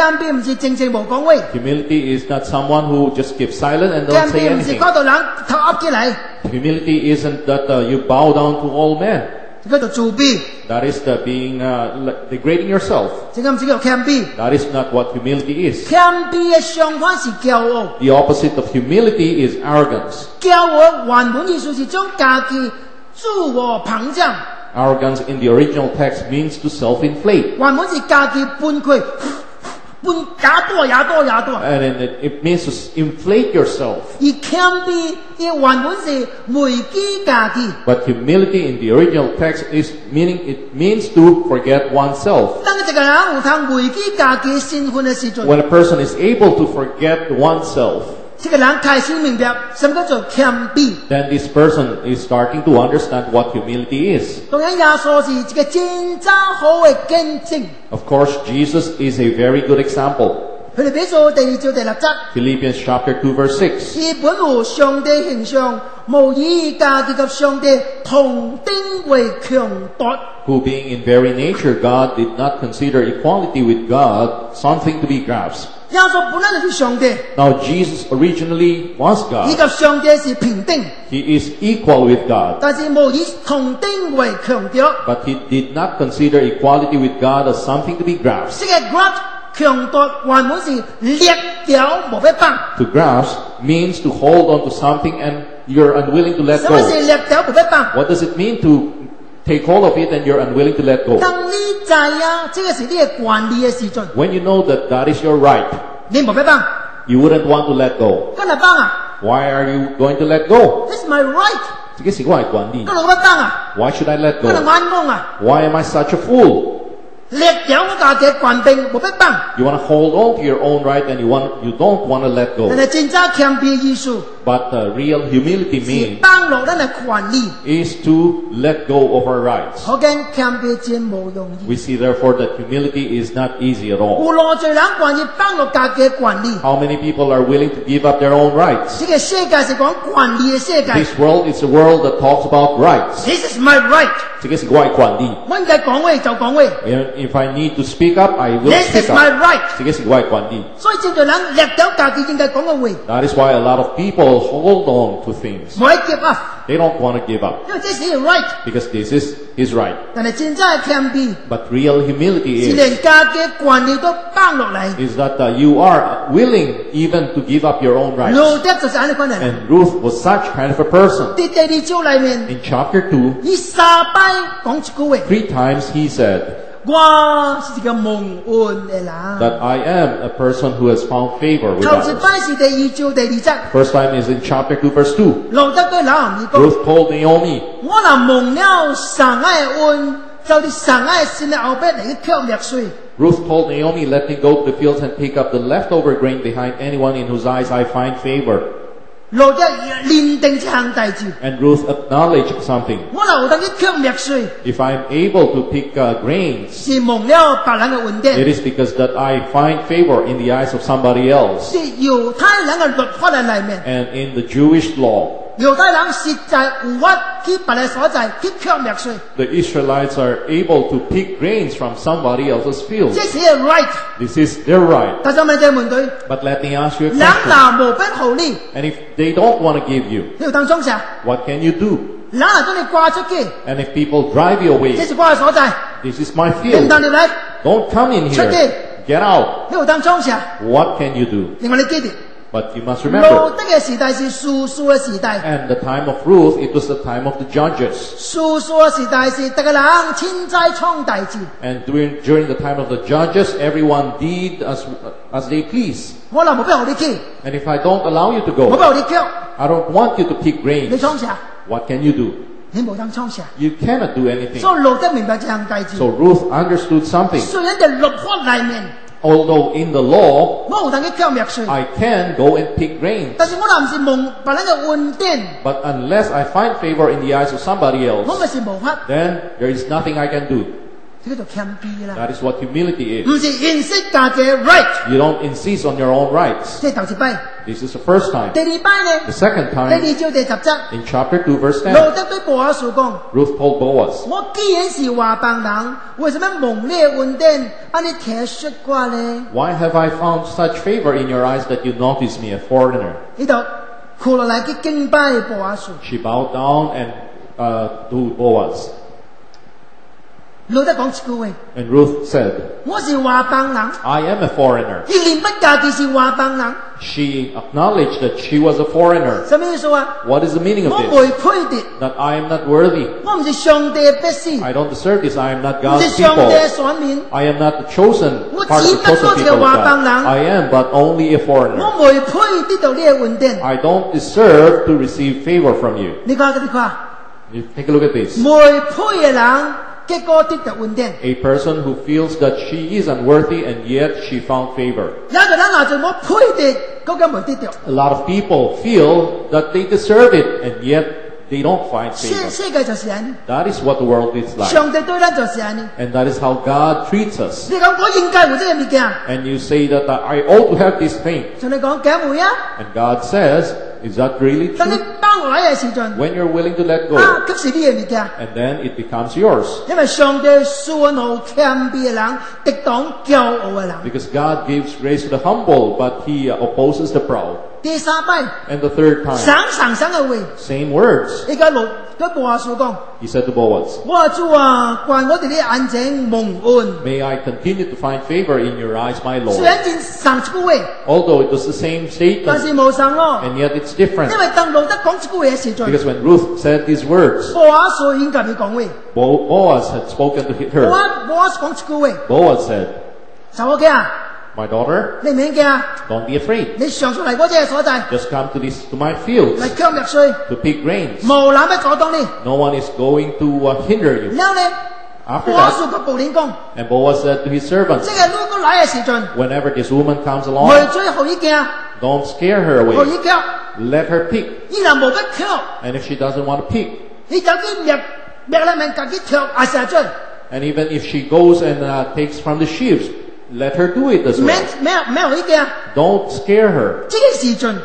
谦卑唔是靜靜無講話。Humility is not someone who just keeps silent and 謙 don't say 卑唔是 anything. 嗰度人頭噏起嚟， Humility isn't that you bow down to all men. 叫做自卑。 That is the being degrading yourself. 這個唔是叫謙卑。 That is not what humility is. 謙卑嘅相反是驕傲。 The opposite of humility is arrogance. 驕傲原本意思是將家己自我膨脹， Arrogance in the original text means to self-inflate. 原本是家己搬開，搬也多。 And it means to inflate yourself. 而謙卑嘅原本是忘記家己。 But humility in the original text it means to forget oneself. 當一個人有通忘記家己身份嘅時陣， When a person is able to forget oneself, 這個人開始明白什麼叫做謙卑。 then this person is starting to understand what humility is. 當然耶穌是一個真正好嘅見證。 Of course, Jesus is a very good example. 佢哋比書第2章第6節， Philippians chapter 2 verse 6. 佢本有上帝形象，無以家己及上帝同等為強奪。 Who being in very nature God did not consider equality with God something to be grasped. 耶穌本來就是上帝， Now Jesus originally was 以 God. 及上帝是平等， He is equal with God. 但是無以同等為強奪。 But he did not consider equality with God as something to be grasped. 這個 grab 強奪原本是掠掉無要放。 To grasp means to hold on to something and you're unwilling to let 什麼是 go. 掠掉無要放？ What does it mean to take hold of it and you're unwilling to let go? 當你知啊，這個是你嘅權利嘅時陣， When you know that that is your right, 你無要放， you wouldn't want to let go. 跟嚟放啊 Why are you going to let go? ！This is my right，這個是我的權利。跟嚟我要放啊！ Why should I let 跟嚟 go? 眼光啊！ Why am I such a fool? 掠掉我家己嘅權柄無要放， You want to hold on to your own right and you don't want to let 但 go. 係真正謙卑嘅意思 But real humility 是 means 放落咱嘅權利。 is to let go of our rights. 可見謙卑真無容易。 We see therefore that humility is not easy at all. 有偌濟人願意放落家己嘅權利。 How many people are willing to give up their own rights? 呢個世界是講權利嘅世界。 This world is a world that talks about rights. This is my right。這個是我的權利。我應該講話就講話。 If I need to speak up, I will This speak is my up. right。這個是我的權利。所以真多人掠掉家己應該講嘅話， That is why a lot of people hold on to things. 唔可以 give up， They don't want to give up 因為這是 right。 because this is his right. 但係真正嘅謙卑 But real humility 是 is 連家己嘅權利都放落嚟。 that you are willing even to give up your own 路 rights. 德就是咁樣款人。 And Ruth was such kind of a person. 喺第2章裏面， In chapter 2, 伊3擺講一句話： 3 times he said 我是一個蒙恩嘅人。 that I am a person who has found favor with 頭一 others. 擺是第2章第2節， First time is in chapter 2 verse 2. 路德對老人講： Ruth told Naomi, 我若蒙了神嘅恩，就啲神嘅神嘅後邊嚟去吸掠水。 Ruth told Naomi, let me go to the fields and pick up the leftover grain behind anyone in whose eyes I find favor. 路德認定一項代志， And Ruth acknowledged something. 我若有得去吸掠水， If I'm able to pick grains, 是蒙了別人嘅恩 it 典， is because that I find favor in the eyes of somebody else. 是猶太人嘅律法嘅裏面， And in the Jewish law, 猶太人實在有法去別嘅所在去吸掠水， the Israelites are able to pick grains from somebody else's field. 這是個 right。 This is their right. 但係問題問題， But let me ask you a 人 question. 若無必好你， And if they don't want to give you, 你要當中啥？ what can you do? 人若將你掛出去， And if people drive you 這 away, 是我嘅所在， this is my 你唔 field. 當入嚟， Don't come in 出 here. 去， Get out. 你要當中啥？ What can you do? 另外你記住， But you must 路 remember, 德嘅時代是數數嘅時代。 and the time of Ruth, it was the time of the judges. 數數嘅時代是大家人千載創大志。 And during the time of the judges, everyone did as they please. 我若冇俾你去， And if I don't allow you to 冇 go, 俾你吸， I don't want you to pick 你 grains. 創啥？ What can you do? 你冇當創啥。 You cannot do anything. 所以路德明白這項大志。 So Ruth understood something. 雖然在律法裏面， Although in the law, 我有當去吸掠水， I can go and pick grains. 但是我若唔是蒙別人嘅恩典， But unless I find favor in the eyes of somebody 我 else, 咪是無法。 then there is nothing I can do. 這叫做謙卑啦。 That is what humility 唔 is. 是認識家嘅 right， You don't insist on your own rights. 即係頭一擺。 This is the first time. 第二擺呢？ The second 第 time, 二章第10節， in chapter 2, verse 路 10, 得對波阿斯講： Ruth told Boaz, 我既然是外邦人，為什麼蒙你嘅恩典，按你睇說過呢？ Why have I found such favor in your eyes that you notice me, a foreigner? 呢度哭落嚟去敬拜波阿斯。 She bowed down and to Boaz. 路得講一句話： And Ruth said, 我是外邦人， I am a foreigner. 佢認不家己是外邦人， She acknowledged that she was a foreigner. 什麼意思啊？ What is the meaning 我 of 未 this? 配的， That I am not worthy. 我唔是上帝嘅百姓， I don't deserve this. I am not 唔 God's 是上帝嘅 people. 選民， I am not the chosen part of the chosen people of God. I am but only a foreigner. 我未配得到你嘅恩典。 I don't deserve to receive favor from you. 你看，你看， You take a look at this. 未配嘅人，結果得到恩典。 A person who feels that she is unworthy and yet she found favor. 有一個人話做我配的，嗰個未得到。 A lot of people feel that they deserve it and yet they don't find 世 favor. 世界就是安尼， That is what the world is like. 上帝對咱就是安尼。 And that is how God treats us. 你講我應該有這個物件， And you say that I ought to have this thing. 上帝講假會啊。 And God says, is that really 當你 true? 幫我嘅時陣， When you're willing to let go, 啊，即是你嘅物件。 and then it becomes yours. 因為上帝賜好謙卑嘅人，敵擋驕傲嘅人。 Because God gives grace to the humble, but He opposes the proud. 第三擺， And the third time, 省嘅話， same words. 而家路對波阿斯講： He said to Boaz, 我主啊，怪我哋啲眼睛蒙恩。 May I continue to find favor in your eyes, my 雖 Lord. 然真省一句話， Although it was the same 但是 statement, 冇省咯。 and yet it's different. 因為當路得講一句話嘅時陣， Because when Ruth said these words, 波阿斯應該要講話。 Boaz had spoken to 波 her. 阿斯講一句話： Boaz said, 就我嘅啊， My daughter, 你唔應嘅啊， don't be afraid. 你上出嚟嗰隻所在 Just come to my fields 嚟強入水， to pick grains. 無人要阻擋你。 No one is going to hinder you. 然後咧， After 波阿斯 that, 個部領講： and Boaz said to his 即 servants, 係如果來嘅時陣， Whenever this woman comes 唔 along, 最後一件， don't scare her 後 away. 一腳， Let her pick. 依然冇得跳， And if she doesn't want to pick, 你就啲滅裏面自己跳阿成進， and even if she goes and takes from the sheaves, let her do it as 咩 well. 咩後一件， Don't scare her. 即個時陣，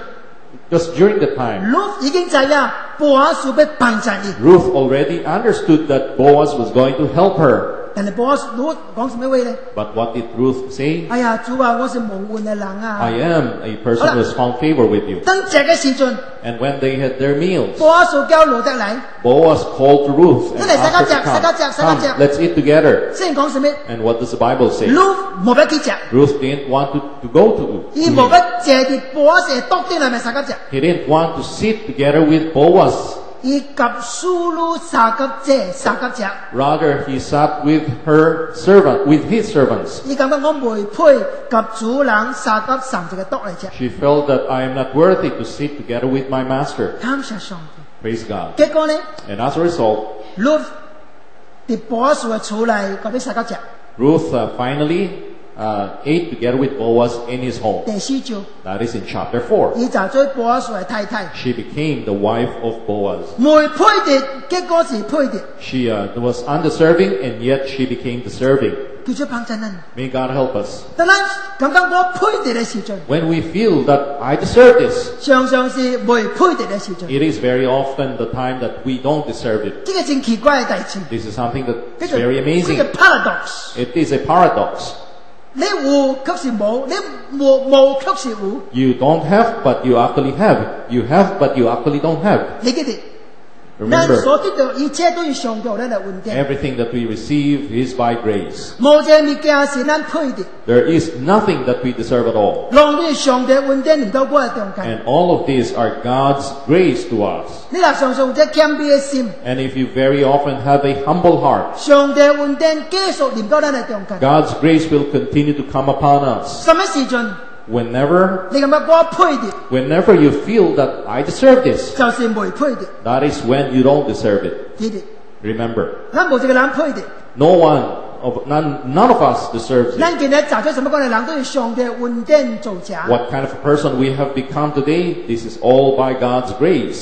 Just during the time, 路已經知呀，波阿斯要幫助你， Ruth already understood that Boaz was going to help her. 但係波阿斯路講什麼話咧？ But what did Ruth say? 哎呀，主啊，我是蒙恩嘅人啊 I！am a person who has found favor with you. 當食嘅時陣， And when they had their meals, 波阿斯叫路得嚟， Boaz called to Ruth and 你嚟 asked her to 食一隻， come. Come, let's eat together. 先講什麼？ And what does the Bible say? 路冇俾佢食， Ruth didn't want to go to 而 him. 冇俾借啲波阿斯當啲嚟咪食一隻， He didn't want to sit together with Boaz. 而及蘇路撒吉借撒吉隻。 Rather, he sat with his servants. 伊感覺我未配及主人撒吉神一個督嚟隻， She felt that I am not worthy to sit together with my master. 感謝上帝。 Praise God. 結果呢， And as a result, 路啲波阿斯嘅厝嚟嗰啲撒吉隻， Ruth finally ate together with Boaz in his home. 第四章， That is in chapter 4. 伊就做波阿斯嘅太太， She became the wife of Boaz. 未配的，結果是配的， She was undeserving and yet she became deserving. 叫做幫襯人。 May God help us. 當咱感覺我配的嘅時陣， When we feel that I deserve this, 常常是未配的嘅時陣， it is very often the time that we don't deserve it. 呢個真奇怪嘅事情， This is something 叫 that's 做 very 叫 amazing. 做 paradox。 It is a paradox. 你有卻是冇，你冇卻是有， You don't have, but you actually have. You have, but you actually don't have. 你記得？咱 Remember, 所得到一切都是上帝咱嘅恩典。 everything that we receive is by grace. 冇一個物件是咱配的， There is nothing that we deserve at all. 浪費上帝嘅恩典臨到我嘅中間。 And all of these are God's grace to us. 你若常常有這謙卑嘅心， And if you very often have a humble heart, 上帝嘅恩典繼續臨到咱嘅中間。 God's grace will continue to come upon us. 什麼時陣 Whenever 你感覺我配的， Whenever you feel that I deserve this, 就是未配的， that is when you don't deserve it. 記得。 Remember, 咱冇一個人配的， none of us deserves it. 咱今日找出什麼講嘅人都是上帝嘅恩典造成。 What kind of a person we have become today, this is all by God's grace.